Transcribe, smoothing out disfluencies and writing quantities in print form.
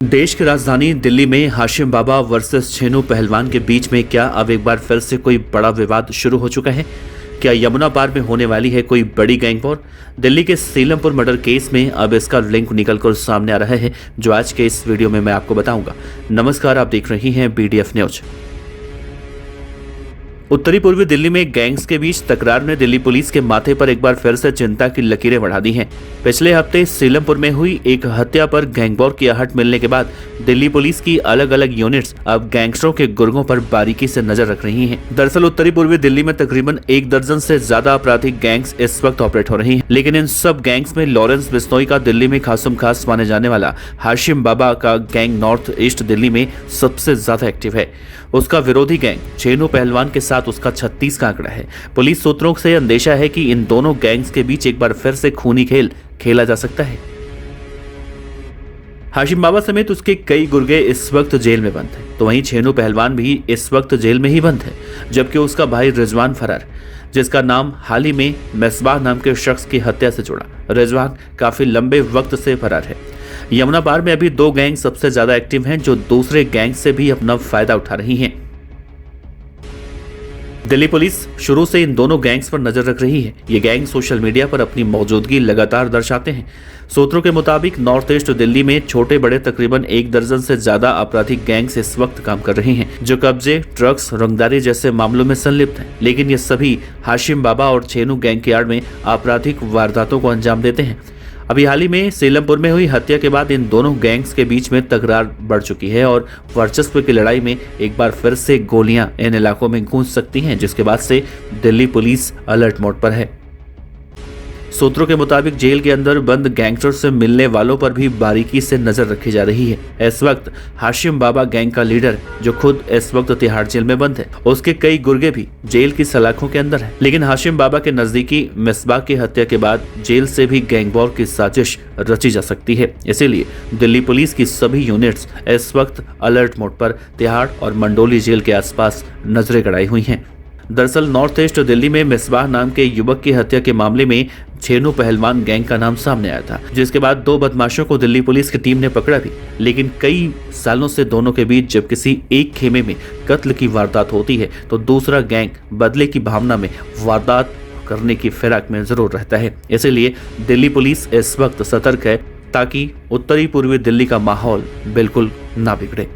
देश की राजधानी दिल्ली में हाशिम बाबा वर्सेस छेनू पहलवान के बीच में क्या अब एक बार फिर से कोई बड़ा विवाद शुरू हो चुका है? क्या यमुना पार में होने वाली है कोई बड़ी गैंग वॉर? दिल्ली के सीलमपुर मर्डर केस में अब इसका लिंक निकलकर सामने आ रहा है, जो आज के इस वीडियो में मैं आपको बताऊंगा। नमस्कार, आप देख रही हैं BDF न्यूज। उत्तरी पूर्वी दिल्ली में गैंग्स के बीच तकरार ने दिल्ली पुलिस के माथे पर एक बार फिर से चिंता की लकीरें बढ़ा दी हैं। पिछले हफ्ते सीलमपुर में हुई एक हत्या पर गैंगवॉर की आहट मिलने के बाद दिल्ली पुलिस की अलग अलग यूनिट्स अब गैंगस्टरों के गुर्गों पर बारीकी से नजर रख रही हैं। दरअसल उत्तरी पूर्वी दिल्ली में तकरीबन 1 दर्जन से ज्यादा आपराधिक गैंग्स इस वक्त ऑपरेट हो रही हैं, लेकिन इन सब गैंग्स में लॉरेंस बिश्नोई का दिल्ली में खासम खास माने जाने वाला हाशिम बाबा का गैंग नॉर्थ ईस्ट दिल्ली में सबसे ज्यादा एक्टिव है। उसका विरोधी गैंग छेनू पहलवान के साथ उसका 36 का आंकड़ा है। पुलिस सूत्रों से अंदेशा है कि इन दोनों गैंग्स के बीच एक बार फिर से खूनी खेल खेला जा सकता है। हाशिम बाबा समेत उसके कई गुर्गे इस वक्त जेल में बंद हैं, तो वहीं छेनू पहलवान भी इस वक्त जेल में ही बंद है, जबकि उसका भाई रिजवान फरार, जिसका नाम हाल ही में मिसबाह नाम के शख्स की हत्या से जुड़ा। रिजवान काफी लंबे वक्त से फरार है। यमुना पार में अभी 2 गैंग सबसे ज्यादा एक्टिव हैं, जो दूसरे गैंग से भी अपना फायदा उठा रही हैं। दिल्ली पुलिस शुरू से इन दोनों गैंग्स पर नजर रख रही है। ये गैंग सोशल मीडिया पर अपनी मौजूदगी लगातार दर्शाते हैं। सूत्रों के मुताबिक नॉर्थ ईस्ट दिल्ली में छोटे बड़े तकरीबन 1 दर्जन से ज्यादा आपराधिक गैंग्स इस वक्त काम कर रहे हैं, जो कब्जे, ड्रग्स, रंगदारी जैसे मामलों में संलिप्त हैं। लेकिन ये सभी हाशिम बाबा और छेनू गैंग की आड़ में आपराधिक वारदातों को अंजाम देते हैं। अभी हाल ही में सीलमपुर में हुई हत्या के बाद इन दोनों गैंग्स के बीच में तकरार बढ़ चुकी है और वर्चस्व की लड़ाई में एक बार फिर से गोलियां इन इलाकों में गूंज सकती हैं, जिसके बाद से दिल्ली पुलिस अलर्ट मोड पर है। सूत्रों के मुताबिक जेल के अंदर बंद गैंगस्टर से मिलने वालों पर भी बारीकी से नजर रखी जा रही है। इस वक्त हाशिम बाबा गैंग का लीडर, जो खुद इस वक्त तिहाड़ जेल में बंद है, उसके कई गुर्गे भी जेल की सलाखों के अंदर हैं। लेकिन हाशिम बाबा के नजदीकी मिसबाह की हत्या के बाद जेल से भी गैंगवॉर की साजिश रची जा सकती है। इसीलिए दिल्ली पुलिस की सभी यूनिट्स इस वक्त अलर्ट मोड पर तिहाड़ और मंडोली जेल के आसपास नजरें गड़ाई हुई हैं। दरअसल नॉर्थ ईस्ट दिल्ली में मिसबाह नाम के युवक की हत्या के मामले में छेनू पहलवान गैंग का नाम सामने आया था, जिसके बाद 2 बदमाशों को दिल्ली पुलिस की टीम ने पकड़ा भी। लेकिन कई सालों से दोनों के बीच जब किसी एक खेमे में कत्ल की वारदात होती है, तो दूसरा गैंग बदले की भावना में वारदात करने की फिराक में जरूर रहता है। इसीलिए दिल्ली पुलिस इस वक्त सतर्क है, ताकि उत्तरी पूर्वी दिल्ली का माहौल बिल्कुल ना बिगड़े।